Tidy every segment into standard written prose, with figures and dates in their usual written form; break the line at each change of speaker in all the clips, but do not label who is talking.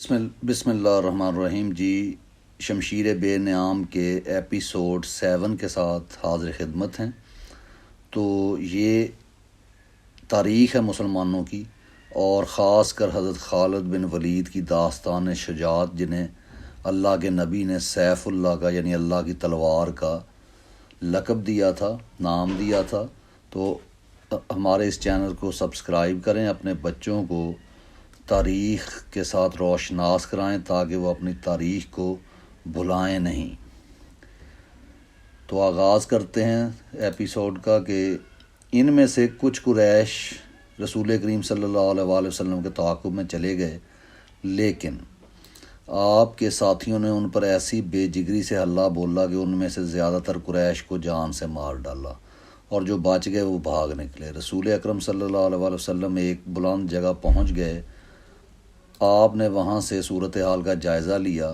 بسم اللہ الرحمن الرحیم جی، شمشیر بے نعام کے ایپیسوڈ 7 کے ساتھ حاضر خدمت ہیں۔ تو یہ تاریخ ہے مسلمانوں کی، اور خاص کر حضرت خالد بن ولید کی داستان شجاعت، جنہیں اللہ کے نبی نے سیف اللہ کا یعنی اللہ کی تلوار کا لقب دیا تھا، نام دیا تھا۔ تو ہمارے اس چینل کو سبسکرائب کریں، اپنے بچوں کو تاریخ کے ساتھ روشناس کرائیں تاکہ وہ اپنی تاریخ کو بھلائیں نہیں۔ تو آغاز کرتے ہیں ایپیسوڈ کا کہ ان میں سے کچھ قریش رسول کریم صلی اللہ علیہ وآلہ وسلم کے تعاقب میں چلے گئے، لیکن آپ کے ساتھیوں نے ان پر ایسی بے جگری سے حملہ بولا کہ ان میں سے زیادہ تر قریش کو جان سے مار ڈالا، اور جو بچ گئے وہ بھاگ نکلے۔ رسول اکرم صلی اللہ علیہ وآلہ وسلم ایک بلند جگہ پہنچ گئے۔ آپ نے وہاں سے صورتحال کا جائزہ لیا۔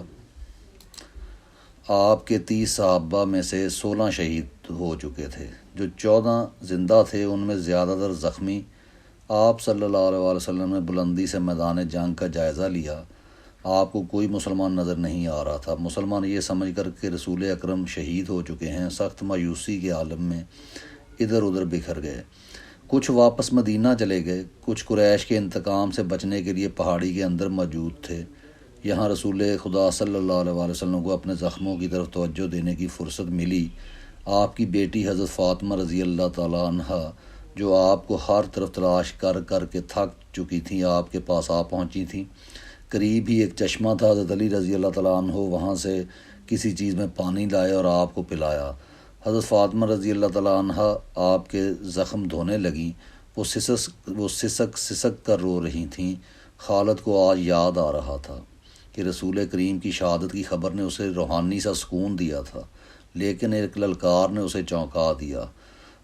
آپ کے 30 صحابہ میں سے 16 شہید ہو چکے تھے، جو 14 زندہ تھے ان میں زیادہ تر زخمی۔ آپ صلی اللہ علیہ وآلہ وسلم نے بلندی سے میدان جنگ کا جائزہ لیا۔ آپ کو کوئی مسلمان نظر نہیں آ رہا تھا۔ مسلمان یہ سمجھ کر کہ رسول اکرم شہید ہو چکے ہیں، سخت مایوسی کے عالم میں ادھر ادھر بکھر گئے۔ کچھ واپس مدینہ چلے گئے، کچھ قریش کے انتقام سے بچنے کے لیے پہاڑی کے اندر موجود تھے۔ یہاں رسول خدا صلی اللہ علیہ وآلہ وسلم کو اپنے زخموں کی طرف توجہ دینے کی فرصت ملی۔ آپ کی بیٹی حضرت فاطمہ رضی اللہ تعالیٰ عنہا، جو آپ کو ہر طرف تلاش کر کر کے تھک چکی تھیں، آپ کے پاس آ پہنچی تھیں۔ قریب ہی ایک چشمہ تھا، حضرت علی رضی اللہ تعالیٰ عنہ وہاں سے کسی چیز میں پانی لائے اور آپ کو پلایا۔ حضرت فاطمہ رضی اللہ تعالیٰ عنہ آپ کے زخم دھونے لگیں۔ وہ سسک کر رو رہی تھیں۔ خالد کو آج یاد آ رہا تھا کہ رسول کریم کی شہادت کی خبر نے اسے روحانی سا سکون دیا تھا، لیکن ایک للکار نے اسے چونکا دیا۔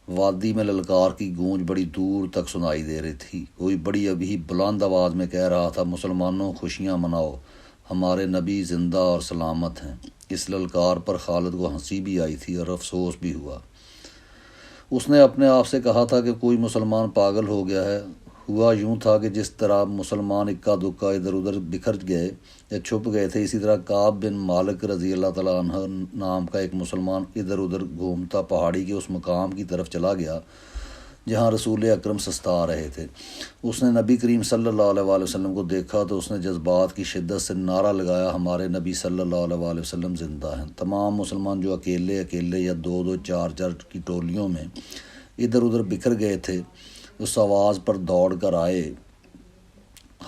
وادی میں للکار کی گونج بڑی دور تک سنائی دے رہی تھی۔ کوئی بڑی ابھی بلند آواز میں کہہ رہا تھا، مسلمانوں خوشیاں مناؤ، ہمارے نبی زندہ اور سلامت ہیں۔ اس للکار پر خالد کو ہنسی بھی آئی تھی اور افسوس بھی ہوا۔ اس نے اپنے آپ سے کہا تھا کہ کوئی مسلمان پاگل ہو گیا ہے۔ ہوا یوں تھا کہ جس طرح مسلمان اکا دکا ادھر ادھر بکھر گئے یا چھپ گئے تھے، اسی طرح کعب بن مالک رضی اللہ تعالیٰ عنہ نام کا ایک مسلمان ادھر ادھر گھومتا پہاڑی کے اس مقام کی طرف چلا گیا جہاں رسول اکرم سستا رہے تھے۔ اس نے نبی کریم صلی اللہ علیہ وآلہ وسلم کو دیکھا تو اس نے جذبات کی شدت سے نعرہ لگایا، ہمارے نبی صلی اللہ علیہ وآلہ وسلم زندہ ہیں۔ تمام مسلمان جو اکیلے اکیلے یا دو دو چار چار کی ٹولیوں میں ادھر ادھر بکھر گئے تھے، اس آواز پر دوڑ کر آئے۔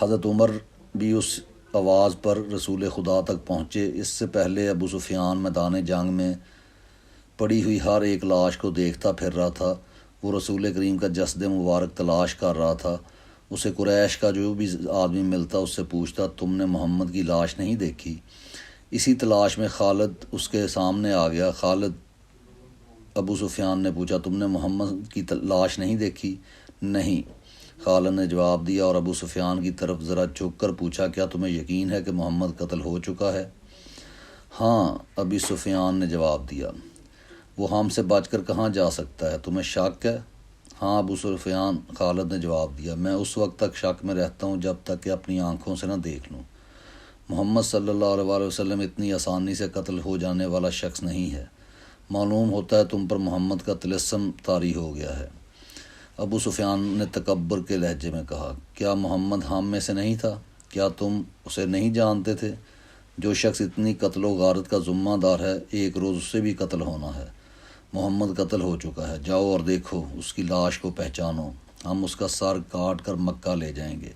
حضرت عمر بھی اس آواز پر رسول خدا تک پہنچے۔ اس سے پہلے ابو سفیان میدان جنگ میں پڑی ہوئی ہر ایک لاش کو دیکھتا پھر رہا تھا۔ وہ رسول کریم کا جسد مبارک تلاش کر رہا تھا۔ اسے قریش کا جو بھی آدمی ملتا اس سے پوچھتا، تم نے محمد کی لاش نہیں دیکھی؟ اسی تلاش میں خالد اس کے سامنے آ گیا۔ خالد، ابو سفیان نے پوچھا، تم نے محمد کی لاش نہیں دیکھی؟ نہیں، خالد نے جواب دیا، اور ابو سفیان کی طرف ذرا جھک کر پوچھا، کیا تمہیں یقین ہے کہ محمد قتل ہو چکا ہے؟ ہاں، ابو سفیان نے جواب دیا، وہ ہم سے بچ کر کہاں جا سکتا ہے؟ تمہیں شک ہے؟ ہاں ابو سفیان، خالد نے جواب دیا، میں اس وقت تک شک میں رہتا ہوں جب تک کہ اپنی آنکھوں سے نہ دیکھ لوں۔ محمد صلی اللہ علیہ وآلہ وسلم اتنی آسانی سے قتل ہو جانے والا شخص نہیں ہے۔ معلوم ہوتا ہے تم پر محمد کا طلسم طاری ہو گیا ہے۔ ابو سفیان نے تکبر کے لہجے میں کہا، کیا محمد ہم میں سے نہیں تھا؟ کیا تم اسے نہیں جانتے تھے؟ جو شخص اتنی قتل و غارت کا ذمہ دار ہے، ایک روز اس سے بھی قتل ہونا ہے۔ محمد قتل ہو چکا ہے، جاؤ اور دیکھو، اس کی لاش کو پہچانو، ہم اس کا سر کاٹ کر مکہ لے جائیں گے۔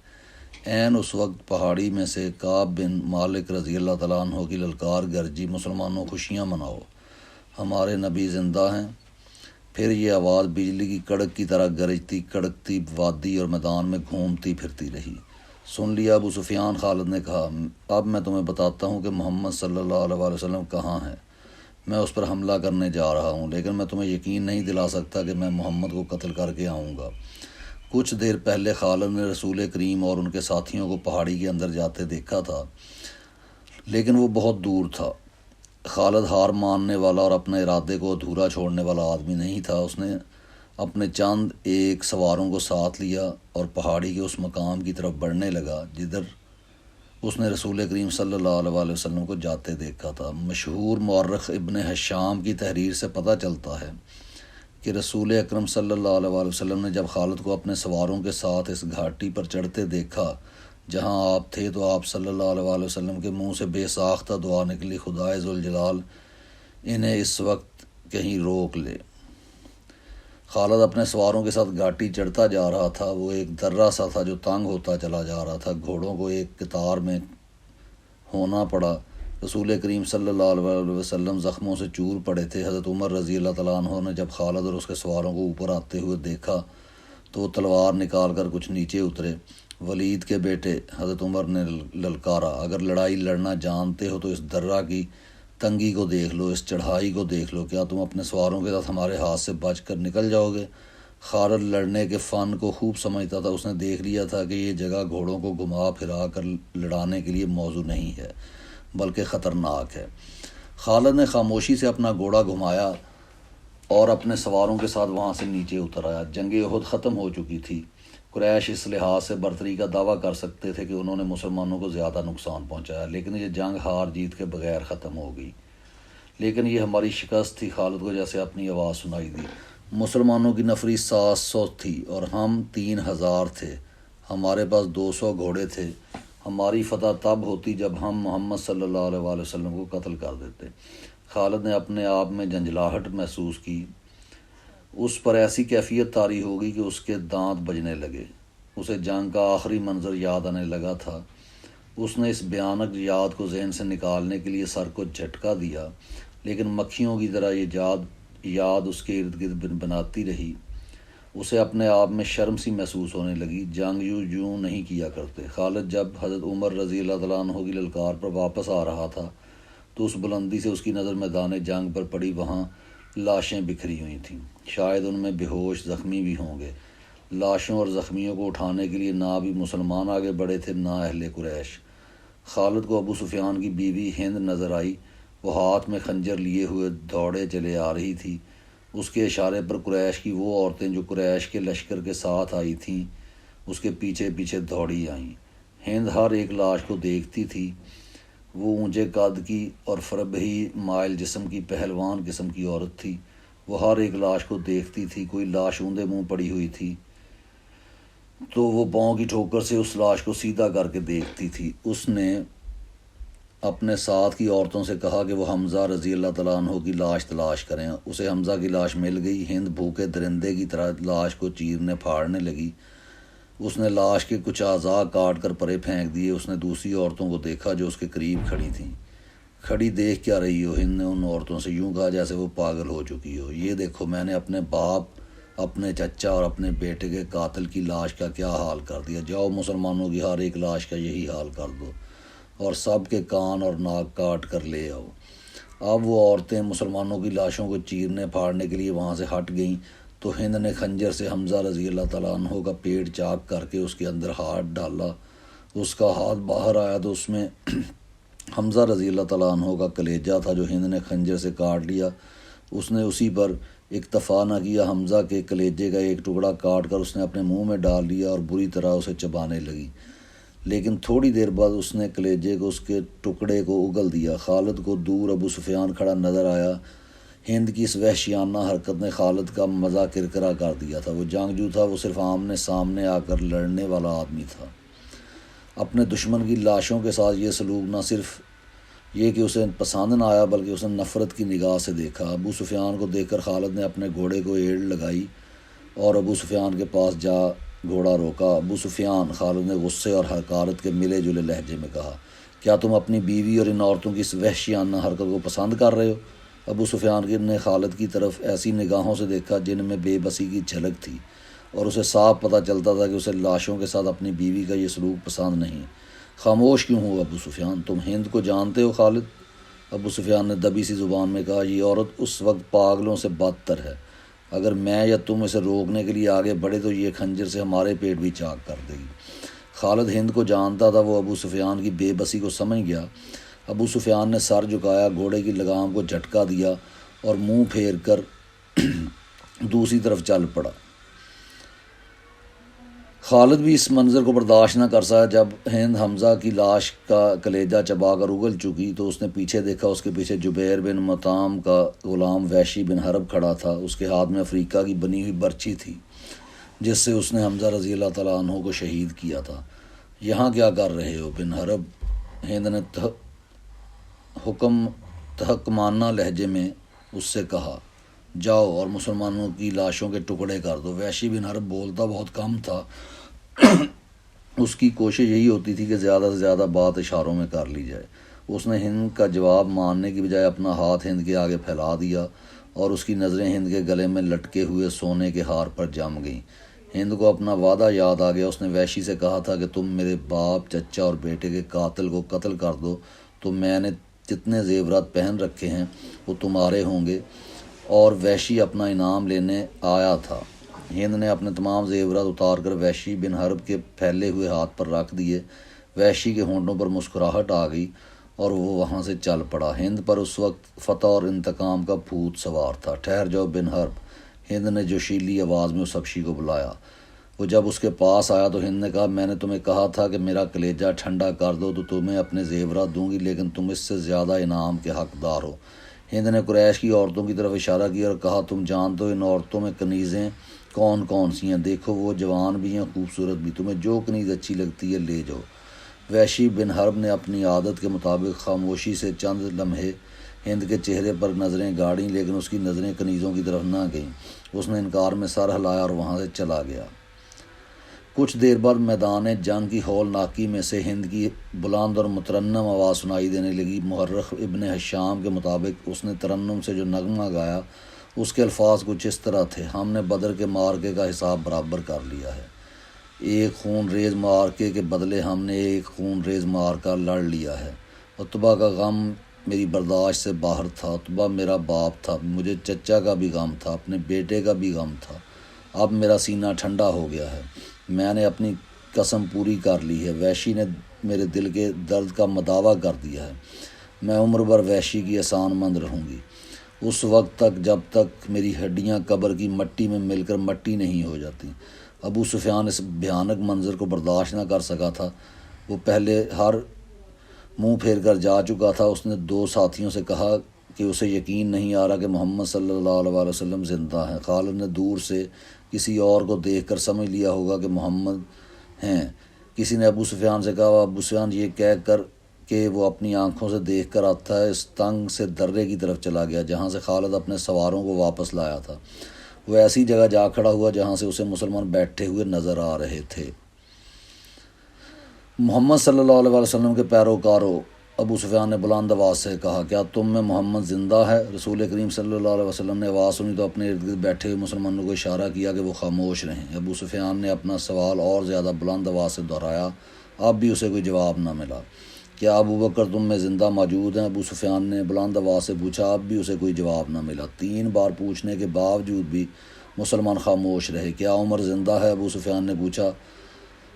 عین اس وقت پہاڑی میں سے کعب بن مالک رضی اللہ تعالیٰ عنہ کی للکار گرجی، مسلمانوں خوشیاں مناؤ، ہمارے نبی زندہ ہیں۔ پھر یہ آواز بجلی کی کڑک کی طرح گرجتی کڑکتی وادی اور میدان میں گھومتی پھرتی رہی۔ سن لیا ابو سفیان، خالد نے کہا، اب میں تمہیں بتاتا ہوں کہ محمد صلی اللہ علیہ وآلہ وسلم کہاں ہے۔ میں اس پر حملہ کرنے جا رہا ہوں، لیکن میں تمہیں یقین نہیں دلا سکتا کہ میں محمد کو قتل کر کے آؤں گا۔ کچھ دیر پہلے خالد نے رسول کریم اور ان کے ساتھیوں کو پہاڑی کے اندر جاتے دیکھا تھا، لیکن وہ بہت دور تھا۔ خالد ہار ماننے والا اور اپنے ارادے کو ادھورا چھوڑنے والا آدمی نہیں تھا۔ اس نے اپنے چند ایک سواروں کو ساتھ لیا اور پہاڑی کے اس مقام کی طرف بڑھنے لگا جدھر اس نے رسول کریم صلی اللہ علیہ وسلم کو جاتے دیکھا تھا۔ مشہور مورخ ابن حشام کی تحریر سے پتہ چلتا ہے کہ رسول اکرم صلی اللہ علیہ وسلم نے جب خالد کو اپنے سواروں کے ساتھ اس گھاٹی پر چڑھتے دیکھا جہاں آپ تھے تو آپ صلی اللہ علیہ وسلم کے منہ سے بے ساختہ دعا نکلی، خدائے ذوالجلال انہیں اس وقت کہیں روک لے۔ خالد اپنے سواروں کے ساتھ گھاٹی چڑھتا جا رہا تھا۔ وہ ایک درہ سا تھا جو تنگ ہوتا چلا جا رہا تھا۔ گھوڑوں کو ایک قطار میں ہونا پڑا۔ رسول کریم صلی اللہ علیہ وسلم زخموں سے چور پڑے تھے۔ حضرت عمر رضی اللہ تعالیٰ عنہ نے جب خالد اور اس کے سواروں کو اوپر آتے ہوئے دیکھا تو وہ تلوار نکال کر کچھ نیچے اترے۔ ولید کے بیٹے حضرت عمر نے للکارا، اگر لڑائی لڑنا جانتے ہو تو اس درہ کی تنگی کو دیکھ لو، اس چڑھائی کو دیکھ لو، کیا تم اپنے سواروں کے ساتھ ہمارے ہاتھ سے بچ کر نکل جاؤ گے؟ خالد لڑنے کے فن کو خوب سمجھتا تھا۔ اس نے دیکھ لیا تھا کہ یہ جگہ گھوڑوں کو گھما پھرا کر لڑانے کے لیے موزوں نہیں ہے بلکہ خطرناک ہے۔ خالد نے خاموشی سے اپنا گھوڑا گھمایا اور اپنے سواروں کے ساتھ وہاں سے نیچے اتر آیا۔ جنگ احد ختم ہو چکی تھی۔ قریش اس لحاظ سے برتری کا دعویٰ کر سکتے تھے کہ انہوں نے مسلمانوں کو زیادہ نقصان پہنچایا، لیکن یہ جنگ ہار جیت کے بغیر ختم ہو گئی۔ لیکن یہ ہماری شکست تھی۔ خالد کو جیسے اپنی آواز سنائی دی۔ مسلمانوں کی نفری 700 تھی اور ہم 3000 تھے۔ ہمارے پاس 200 گھوڑے تھے۔ ہماری فتح تب ہوتی جب ہم محمد صلی اللہ علیہ وسلم کو قتل کر دیتے۔ خالد نے اپنے آپ میں جھنجھلاہٹ محسوس کی۔ اس پر ایسی کیفیت طاری ہو گئی کہ اس کے دانت بجنے لگے۔ اسے جنگ کا آخری منظر یاد آنے لگا تھا۔ اس نے اس بھیانک یاد کو ذہن سے نکالنے کے لیے سر کو جھٹکا دیا، لیکن مکھیوں کی طرح یہ یاد اس کے ارد گرد بناتی رہی۔ اسے اپنے آپ میں شرم سی محسوس ہونے لگی۔ جنگ یوں نہیں کیا کرتے۔ خالد جب حضرت عمر رضی اللہ تعالیٰ عنہ کی للکار پر واپس آ رہا تھا تو اس بلندی سے اس کی نظر میدان جنگ پر پڑی۔ وہاں لاشیں بکھری ہوئی تھیں، شاید ان میں بے ہوش زخمی بھی ہوں گے۔ لاشوں اور زخمیوں کو اٹھانے کے لیے نہ بھی مسلمان آگے بڑھے تھے نہ اہل قریش۔ خالد کو ابو سفیان کی بیوی ہند نظر آئی۔ وہ ہاتھ میں خنجر لیے ہوئے دوڑے چلے آ رہی تھی۔ اس کے اشارے پر قریش کی وہ عورتیں جو قریش کے لشکر کے ساتھ آئی تھیں اس کے پیچھے پیچھے دوڑی آئیں۔ ہند ہر ایک لاش کو دیکھتی تھی۔ وہ اونچے قد کی اور فربہی مائل جسم کی پہلوان قسم کی عورت تھی۔ وہ ہر ایک لاش کو دیکھتی تھی۔ کوئی لاش اوندے منہ پڑی ہوئی تھی تو وہ پاؤں کی ٹھوکر سے اس لاش کو سیدھا کر کے دیکھتی تھی۔ اس نے اپنے ساتھ کی عورتوں سے کہا کہ وہ حمزہ رضی اللہ تعالیٰ عنہ کی لاش تلاش کریں۔ اسے حمزہ کی لاش مل گئی۔ ہند بھوکے درندے کی طرح لاش کو چیرنے پھاڑنے لگی۔ اس نے لاش کے کچھ اعضاء کاٹ کر پرے پھینک دیے۔ اس نے دوسری عورتوں کو دیکھا جو اس کے قریب کھڑی تھیں۔ کھڑی دیکھ کیا رہی ہو؟ ہند نے ان عورتوں سے یوں کہا جیسے وہ پاگل ہو چکی ہو۔ یہ دیکھو، میں نے اپنے باپ، اپنے چچا اور اپنے بیٹے کے قاتل کی لاش کا کیا حال کر دیا۔ جاؤ مسلمانوں کی ہر ایک لاش کا یہی حال کر دو اور سب کے کان اور ناک کاٹ کر لے آؤ۔ اب وہ عورتیں مسلمانوں کی لاشوں کو چیرنے پھاڑنے کے لیے وہاں سے ہٹ گئیں تو ہند نے خنجر سے حمزہ رضی اللہ تعالیٰ عنہ کا پیٹ چاک کر کے اس کے اندر ہاتھ ڈالا۔ اس کا ہاتھ باہر آیا تو اس میں حمزہ رضی اللہ تعالیٰ عنہ کا کلیجہ تھا جو ہند نے خنجر سے کاٹ لیا۔ اس نے اسی پر اکتفا نہ کیا، حمزہ کے کلیجے کا ایک ٹکڑا کاٹ کر اس نے اپنے منہ میں ڈال لیا اور بری طرح اسے چبانے لگی۔ لیکن تھوڑی دیر بعد اس نے کلیجے کو اس کے ٹکڑے کو اگل دیا۔ خالد کو دور ابو سفیان کھڑا نظر آیا۔ ہند کی اس وحشیانہ حرکت نے خالد کا مزہ کرکرا کر دیا تھا۔ وہ جنگجو تھا، وہ صرف آمنے سامنے آ کر لڑنے والا آدمی تھا۔ اپنے دشمن کی لاشوں کے ساتھ یہ سلوک نہ صرف یہ کہ اسے پسند نہ آیا بلکہ اس نے نفرت کی نگاہ سے دیکھا۔ ابو سفیان کو دیکھ کر خالد نے اپنے گھوڑے کو ایڑ لگائی اور ابو سفیان کے پاس جا گھوڑا روکا۔ ابو سفیان، خالد نے غصے اور حقارت کے ملے جلے لہجے میں کہا، کیا تم اپنی بیوی اور ان عورتوں کی اس وحشیانہ حرکت کو پسند کر رہے ہو؟ ابو سفیان نے خالد کی طرف ایسی نگاہوں سے دیکھا جن میں بے بسی کی جھلک تھی اور اسے صاف پتہ چلتا تھا کہ اسے لاشوں کے ساتھ اپنی بیوی کا یہ سلوک پسند نہیں۔ خاموش کیوں ہو ابو سفیان؟ تم ہند کو جانتے ہو؟ خالد، ابو سفیان نے دبی سی زبان میں کہا، یہ عورت اس وقت پاگلوں سے بدتر ہے۔ اگر میں یا تم اسے روکنے کے لیے آگے بڑھے تو یہ خنجر سے ہمارے پیٹ بھی چاک کر دے گی۔ خالد ہند کو جانتا تھا۔ وہ ابو سفیان کی بے بسی کو سمجھ گیا۔ ابو سفیان نے سر جھکایا، گھوڑے کی لگام کو جھٹکا دیا اور منہ پھیر کر دوسری طرف چل پڑا۔ خالد بھی اس منظر کو برداشت نہ کر سکا۔ جب ہند حمزہ کی لاش کا کلیجہ چبا کر اگل چکی تو اس نے پیچھے دیکھا، اس کے پیچھے جبیر بن مطعم کا غلام وحشی بن حرب کھڑا تھا۔ اس کے ہاتھ میں افریقہ کی بنی ہوئی برچی تھی جس سے اس نے حمزہ رضی اللہ تعالیٰ عنہ کو شہید کیا تھا۔ یہاں کیا کر رہے ہو بن حرب؟ ہند نے تحکمانہ لہجے میں اس سے کہا، جاؤ اور مسلمانوں کی لاشوں کے ٹکڑے کر دو۔ وحشی بن حرب بولتا بہت کم تھا، اس کی کوشش یہی ہوتی تھی کہ زیادہ سے زیادہ بات اشاروں میں کر لی جائے۔ اس نے ہند کا جواب ماننے کی بجائے اپنا ہاتھ ہند کے آگے پھیلا دیا اور اس کی نظریں ہند کے گلے میں لٹکے ہوئے سونے کے ہار پر جم گئیں۔ ہند کو اپنا وعدہ یاد آ گیا۔ اس نے وحشی سے کہا تھا کہ تم میرے باپ، چچا اور بیٹے کے قاتل کو قتل کر دو تو میں نے جتنے زیورات پہن رکھے ہیں وہ تمہارے ہوں گے، اور وحشی اپنا انعام لینے آیا تھا۔ ہند نے اپنے تمام زیورات اتار کر وحشی بن حرب کے پھیلے ہوئے ہاتھ پر رکھ دیے۔ وحشی کے ہونٹوں پر مسکراہٹ آ گئی اور وہ وہاں سے چل پڑا۔ ہند پر اس وقت فتح اور انتقام کا بھوت سوار تھا۔ ٹھہر جاؤ بن حرب، ہند نے جوشیلی آواز میں اس حبشی کو بلایا۔ وہ جب اس کے پاس آیا تو ہند نے کہا، میں نے تمہیں کہا تھا کہ میرا کلیجہ ٹھنڈا کر دو تو تمہیں اپنے زیورات دوں گی، لیکن تم اس سے زیادہ انعام کے حقدار ہو۔ ہند نے قریش کی عورتوں کی طرف اشارہ کیا اور کہا، تم جانتے ہو ان عورتوں میں کنیزیں کون کون سی ہیں؟ دیکھو وہ جوان بھی ہیں، خوبصورت بھی، تمہیں جو کنیز اچھی لگتی ہے لے جاؤ۔ وحشی بن حرب نے اپنی عادت کے مطابق خاموشی سے چند لمحے ہند کے چہرے پر نظریں گاڑیں، لیکن اس کی نظریں کنیزوں کی طرف نہ گئیں۔ اس نے انکار میں سر ہلایا اور وہاں سے چلا گیا۔ کچھ دیر بعد میدان جنگ کی ہولناکی میں سے ہند کی بلند اور مترنم آواز سنائی دینے لگی۔ مورخ ابن حشام کے مطابق اس نے ترنم سے جو نغمہ گایا اس کے الفاظ کچھ اس طرح تھے، ہم نے بدر کے معرکے کا حساب برابر کر لیا ہے، ایک خون ریز معرکے کے بدلے ہم نے ایک خون ریز معرکہ لڑ لیا ہے۔ عتبہ کا غم میری برداشت سے باہر تھا۔ عتبہ میرا باپ تھا، مجھے چچا کا بھی غم تھا، اپنے بیٹے کا بھی غم تھا۔ اب میرا سینہ ٹھنڈا ہو گیا ہے، میں نے اپنی قسم پوری کر لی ہے۔ وحشی نے میرے دل کے درد کا مداوع کر دیا ہے، میں عمر بھر وحشی کی احسان مند رہوں گی، اس وقت تک جب تک میری ہڈیاں قبر کی مٹی میں مل کر مٹی نہیں ہو جاتی۔ ابو سفیان اس بھیانک منظر کو برداشت نہ کر سکا تھا۔ وہ پہلے ہر منہ پھیر کر جا چکا تھا۔ اس نے دو ساتھیوں سے کہا کہ اسے یقین نہیں آ رہا کہ محمد صلی اللہ علیہ وسلم زندہ ہیں۔ خالد نے دور سے کسی اور کو دیکھ کر سمجھ لیا ہوگا کہ محمد ہیں۔ کسی نے ابو سفیان سے کہا، ابو سفیان یہ کہہ کر کہ وہ اپنی آنکھوں سے دیکھ کر آتا ہے، اس تنگ سے درے کی طرف چلا گیا جہاں سے خالد اپنے سواروں کو واپس لایا تھا۔ وہ ایسی جگہ جا کھڑا ہوا جہاں سے اسے مسلمان بیٹھے ہوئے نظر آ رہے تھے۔ محمد صلی اللہ علیہ وسلم کے پیروکاروں، ابو سفیان نے بلند آواز سے کہا، کیا تم میں محمد زندہ ہے؟ رسول کریم صلی اللہ علیہ وسلم نے آواز سنی تو اپنے ارد گرد بیٹھے ہوئے مسلمانوں کو اشارہ کیا کہ وہ خاموش رہیں۔ ابو سفیان نے اپنا سوال اور زیادہ بلند آواز سے دہرایا، اب بھی اسے کوئی جواب نہ ملا۔ کیا ابو بکر تم میں زندہ موجود ہیں؟ ابو سفیان نے بلند آواز سے پوچھا، اب بھی اسے کوئی جواب نہ ملا۔ 3 بار پوچھنے کے باوجود بھی مسلمان خاموش رہے۔ کیا عمر زندہ ہے؟ ابو سفیان نے پوچھا۔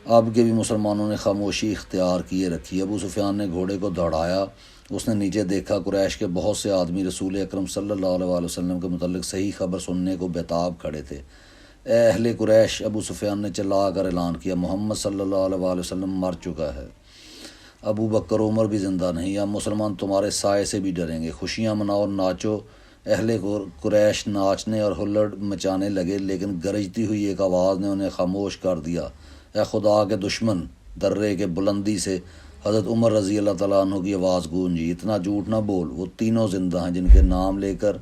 اب کے بھی مسلمانوں نے خاموشی اختیار کیے رکھی۔ ابو سفیان نے گھوڑے کو دوڑایا، اس نے نیچے دیکھا، قریش کے بہت سے آدمی رسول اکرم صلی اللہ علیہ وسلم کے متعلق صحیح خبر سننے کو بیتاب کھڑے تھے۔ اے اہل قریش، ابو سفیان نے چلا کر اعلان کیا، محمد صلی اللہ علیہ وسلم مر چکا ہے، ابو بکر عمر بھی زندہ نہیں، اب مسلمان تمہارے سائے سے بھی ڈریں گے۔ خوشیاں مناؤ اور ناچو۔ اہل قریش ناچنے اور ہلڑ مچانے لگے، لیکن گرجتی ہوئی ایک آواز نے انہیں خاموش کر دیا، اے خدا کے دشمن! درے کے بلندی سے حضرت عمر رضی اللہ تعالیٰ عنہ کی آواز گونجی، اتنا جھوٹ نہ بول، وہ تینوں زندہ ہیں جن کے نام لے کر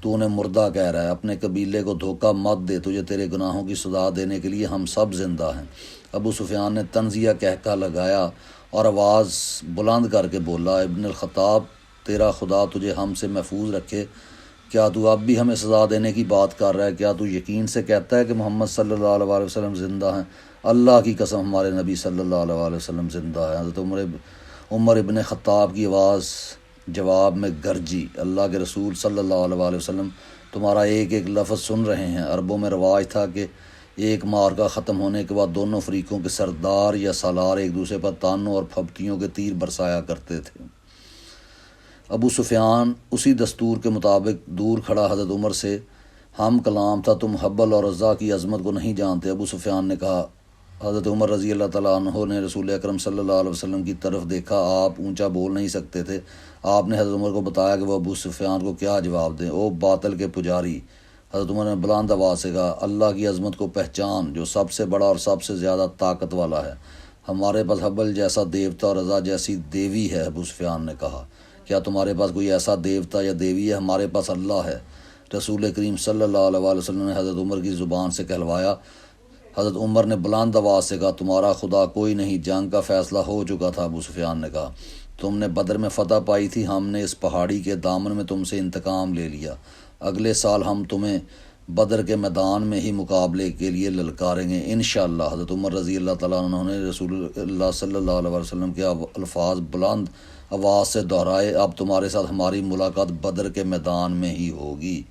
تو انہیں مردہ کہہ رہا ہے۔ اپنے قبیلے کو دھوکہ مت دے، تجھے تیرے گناہوں کی سزا دینے کے لیے ہم سب زندہ ہیں۔ ابو سفیان نے طنزیہ کہکہ لگایا اور آواز بلند کر کے بولا، ابن الخطاب، تیرا خدا تجھے ہم سے محفوظ رکھے، کیا تو اب بھی ہمیں سزا دینے کی بات کر رہا ہے؟ کیا تو یقین سے کہتا ہے کہ محمد صلی اللہ علیہ وسلم زندہ ہیں؟ اللہ کی قسم ہمارے نبی صلی اللہ علیہ وسلم زندہ ہے۔ حضرت عمر ابن خطاب کی آواز جواب میں گرجی، اللہ کے رسول صلی اللہ علیہ وسلم تمہارا ایک ایک لفظ سن رہے ہیں۔ عربوں میں رواج تھا کہ ایک معرکہ ختم ہونے کے بعد دونوں فریقوں کے سردار یا سالار ایک دوسرے پر تانوں اور پھبتیوں کے تیر برسایا کرتے تھے۔ ابو سفیان اسی دستور کے مطابق دور کھڑا حضرت عمر سے ہم کلام تھا، تم حبل اور عزا کی عظمت کو نہیں جانتے؟ ابو سفیان نے کہا، حضرت عمر رضی اللہ تعالیٰ عنہ نے رسول اکرم صلی اللہ علیہ وسلم کی طرف دیکھا، آپ اونچا بول نہیں سکتے تھے۔ آپ نے حضرت عمر کو بتایا کہ وہ ابو سفیان کو کیا جواب دیں۔ او باطل کے پجاری! حضرت عمر نے بلند آواز سے کہا، اللہ کی عظمت کو پہچان جو سب سے بڑا اور سب سے زیادہ طاقت والا ہے۔ ہمارے پاس حبل جیسا دیوتا اور رضا جیسی دیوی ہے۔ ابو سفیان نے کہا، کیا تمہارے پاس کوئی ایسا دیوتا یا دیوی ہے؟ ہمارے پاس اللہ ہے۔ رسول کریم صلی اللہ علیہ وسلم نے حضرت عمر کی زبان سے کہلوایا۔ حضرت عمر نے بلند آواز سے کہا، تمہارا خدا کوئی نہیں، جنگ کا فیصلہ ہو چکا تھا۔ ابو سفیان نے کہا، تم نے بدر میں فتح پائی تھی، ہم نے اس پہاڑی کے دامن میں تم سے انتقام لے لیا۔ اگلے سال ہم تمہیں بدر کے میدان میں ہی مقابلے کے لیے للکاریں گے انشاءاللہ۔ حضرت عمر رضی اللہ تعالیٰ عنہ نے رسول اللہ صلی اللہ علیہ وسلم کے الفاظ بلند آواز سے دہرائے، اب تمہارے ساتھ ہماری ملاقات بدر کے میدان میں ہی ہوگی۔